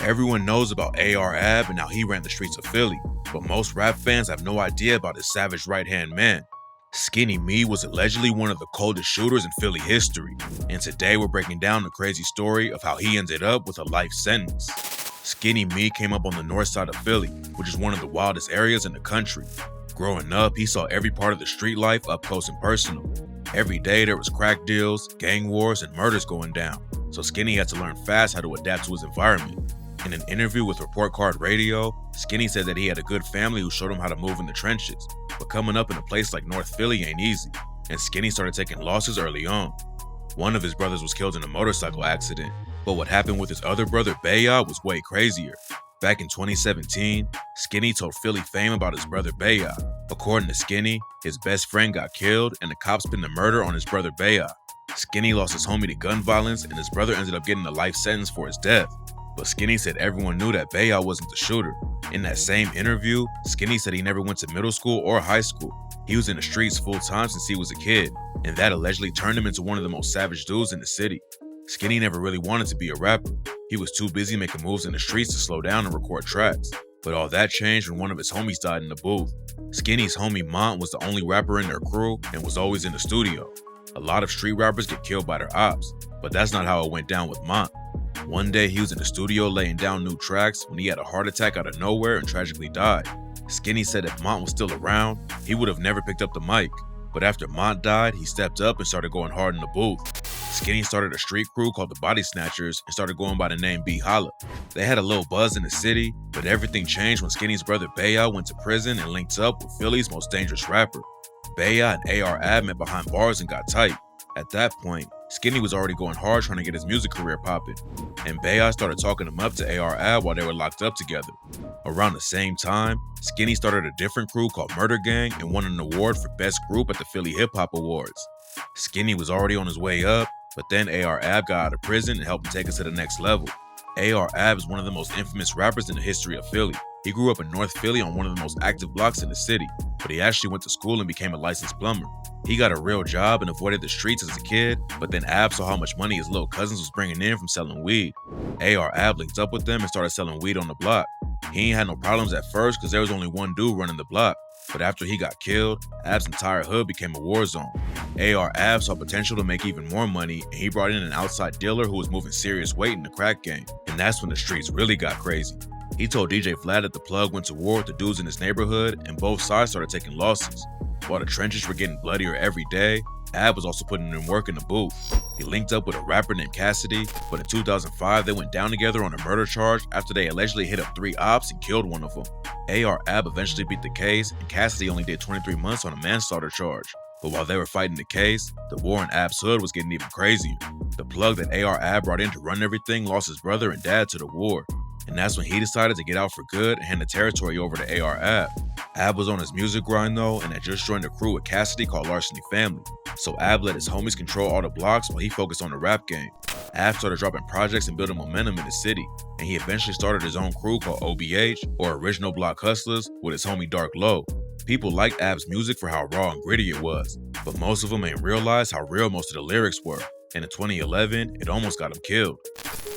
Everyone knows about AR Ab and how he ran the streets of Philly, but most rap fans have no idea about his savage right-hand man. Skinny Me was allegedly one of the coldest shooters in Philly history, and today we're breaking down the crazy story of how he ended up with a life sentence. Skinny Me came up on the north side of Philly, which is one of the wildest areas in the country. Growing up, he saw every part of the street life up close and personal. Every day there was crack deals, gang wars, and murders going down, so Skinny had to learn fast how to adapt to his environment. In an interview with Report Card Radio, Skinny said that he had a good family who showed him how to move in the trenches, but coming up in a place like North Philly ain't easy, and Skinny started taking losses early on. One of his brothers was killed in a motorcycle accident, but what happened with his other brother Baya was way crazier. Back in 2017, Skinny told Philly Fame about his brother Baya. According to Skinny, his best friend got killed and the cops pinned the murder on his brother Baya. Skinny lost his homie to gun violence and his brother ended up getting a life sentence for his death. But Skinny said everyone knew that Baya wasn't the shooter. In that same interview, Skinny said he never went to middle school or high school. He was in the streets full time since he was a kid, and that allegedly turned him into one of the most savage dudes in the city. Skinny never really wanted to be a rapper. He was too busy making moves in the streets to slow down and record tracks. But all that changed when one of his homies died in the booth. Skinny's homie Mont was the only rapper in their crew and was always in the studio. A lot of street rappers get killed by their ops, but that's not how it went down with Mont. One day he was in the studio laying down new tracks when he had a heart attack out of nowhere and tragically died. Skinny said if Mont was still around, he would have never picked up the mic. But after Mont died, he stepped up and started going hard in the booth. Skinny started a street crew called the Body Snatchers and started going by the name B Holla. They had a little buzz in the city, but everything changed when Skinny's brother Baya went to prison and linked up with Philly's most dangerous rapper. Baya and AR Ab met behind bars and got tight. At that point, Skinny was already going hard trying to get his music career popping, and Baya started talking him up to AR Ab while they were locked up together. Around the same time, Skinny started a different crew called Murder Gang and won an award for Best Group at the Philly Hip Hop Awards. Skinny was already on his way up, but then AR Ab got out of prison and helped him take us to the next level. AR Ab is one of the most infamous rappers in the history of Philly. He grew up in North Philly on one of the most active blocks in the city, but he actually went to school and became a licensed plumber. He got a real job and avoided the streets as a kid, but then Ab saw how much money his little cousins was bringing in from selling weed. AR Ab linked up with them and started selling weed on the block. He ain't had no problems at first because there was only one dude running the block, but after he got killed, Ab's entire hood became a war zone. AR Ab saw potential to make even more money, and he brought in an outside dealer who was moving serious weight in the crack game, and that's when the streets really got crazy. He told DJ Vlad that the plug went to war with the dudes in his neighborhood, and both sides started taking losses. While the trenches were getting bloodier every day, Ab was also putting in work in the booth. He linked up with a rapper named Cassidy, but in 2005 they went down together on a murder charge after they allegedly hit up 3 ops and killed one of them. AR Ab eventually beat the case, and Cassidy only did 23 months on a manslaughter charge. But while they were fighting the case, the war in Ab's hood was getting even crazier. The plug that AR Ab brought in to run everything lost his brother and dad to the war, and that's when he decided to get out for good and hand the territory over to AR Ab. Ab was on his music grind though, and had just joined a crew with Cassidy called Larceny Family. So Ab let his homies control all the blocks while he focused on the rap game. Ab started dropping projects and building momentum in the city, and he eventually started his own crew called OBH, or Original Block Hustlers, with his homie Dark Low. People liked Ab's music for how raw and gritty it was, but most of them ain't realized how real most of the lyrics were, and in 2011, it almost got him killed.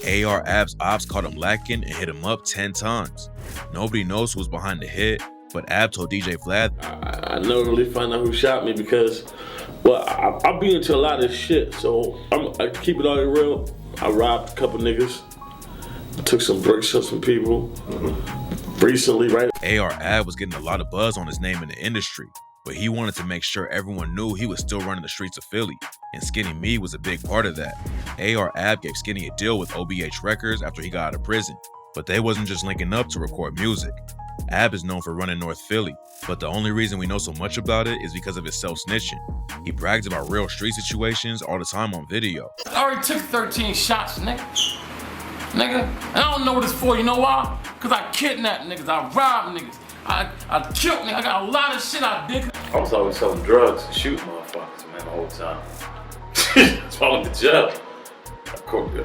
AR Ab's ops caught him Lackin and hit him up 10 times. Nobody knows who was behind the hit, but Ab told DJ Vlad, I never really found out who shot me because, well, I've been into a lot of shit, so I keep it all real. I robbed a couple niggas, took some bricks from some people recently, right? AR Ab was getting a lot of buzz on his name in the industry, but he wanted to make sure everyone knew he was still running the streets of Philly, and Skinny Me was a big part of that. AR Ab gave Skinny a deal with OBH Records after he got out of prison, but they wasn't just linking up to record music. Ab is known for running North Philly, but the only reason we know so much about it is because of his self-snitching. He brags about real street situations all the time on video. I already took 13 shots, nigga. And I don't know what it's for, you know why? Because I kidnapped niggas, I robbed niggas, I killed niggas, I got a lot of shit I did. I was always selling drugs and shooting motherfuckers, man, the whole time. That's why I went to jail.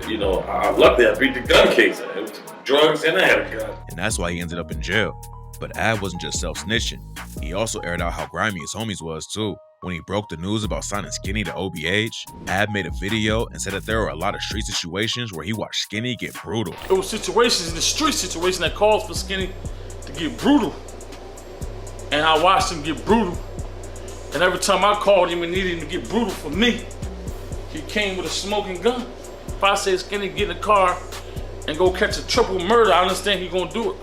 You know, luckily I beat the gun case. It was drugs and I had a gun. And that's why he ended up in jail. But Ab wasn't just self-snitching. He also aired out how grimy his homies was too. When he broke the news about signing Skinny to OBH, Ab made a video and said that there were a lot of street situations where he watched Skinny get brutal. There were situations in the street situation that caused for Skinny to get brutal. And I watched him get brutal. And every time I called him and needed him to get brutal for me, he came with a smoking gun. If I say Skinny, get in the car and go catch a triple murder, I understand he gonna do it.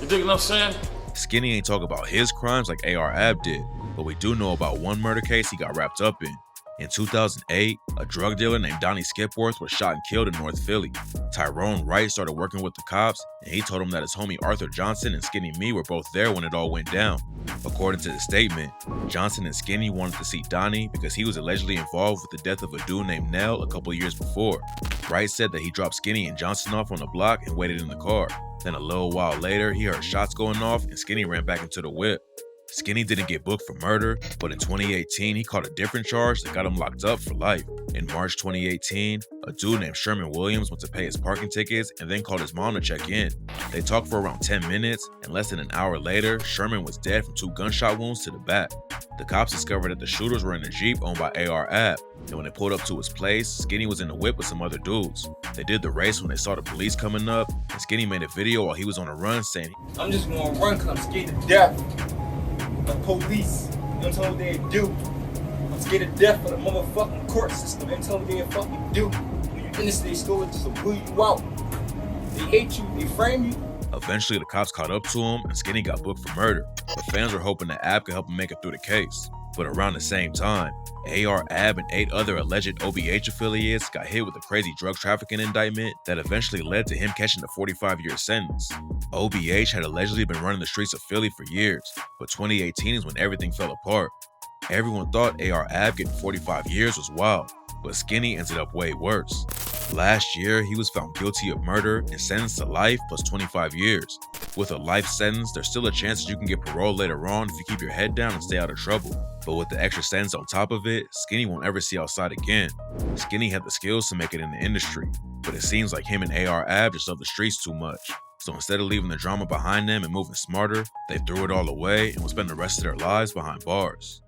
You dig what I'm saying? Skinny ain't talk about his crimes like AR Ab did, but we do know about one murder case he got wrapped up in. In 2008, a drug dealer named Donnie Skipworth was shot and killed in North Philly. Tyrone Wright started working with the cops, and he told him that his homie Arthur Johnson and Skinny Me were both there when it all went down. According to the statement, Johnson and Skinny wanted to see Donnie because he was allegedly involved with the death of a dude named Nell a couple years before. Wright said that he dropped Skinny and Johnson off on the block and waited in the car. Then a little while later, he heard shots going off and Skinny ran back into the whip. Skinny didn't get booked for murder, but in 2018, he caught a different charge that got him locked up for life. In March 2018, a dude named Sherman Williams went to pay his parking tickets and then called his mom to check in. They talked for around 10 minutes, and less than an hour later, Sherman was dead from 2 gunshot wounds to the back. The cops discovered that the shooters were in a Jeep owned by AR Ab, and when they pulled up to his place, Skinny was in the whip with some other dudes. They did the race when they saw the police coming up, and Skinny made a video while he was on a run saying, "I'm just gonna run because I'm scared to death. The police, them tell me they do. I'm scared to death for the motherfucking court system. Them tell me they fucking do. When you finish their story, just to blew you out. They hate you, they frame you." Eventually, the cops caught up to him, and Skinny got booked for murder, but fans were hoping that Ab could help him make it through the case. But around the same time, AR Ab and 8 other alleged OBH affiliates got hit with a crazy drug trafficking indictment that eventually led to him catching a 45-year sentence. OBH had allegedly been running the streets of Philly for years, but 2018 is when everything fell apart. Everyone thought AR Ab getting 45 years was wild, but Skinny ended up way worse. Last year, he was found guilty of murder and sentenced to life plus 25 years. With a life sentence, there's still a chance that you can get parole later on if you keep your head down and stay out of trouble. But with the extra sentence on top of it, Skinny won't ever see outside again. Skinny had the skills to make it in the industry, but it seems like him and AR Ab just love the streets too much. So instead of leaving the drama behind them and moving smarter, they threw it all away and will spend the rest of their lives behind bars.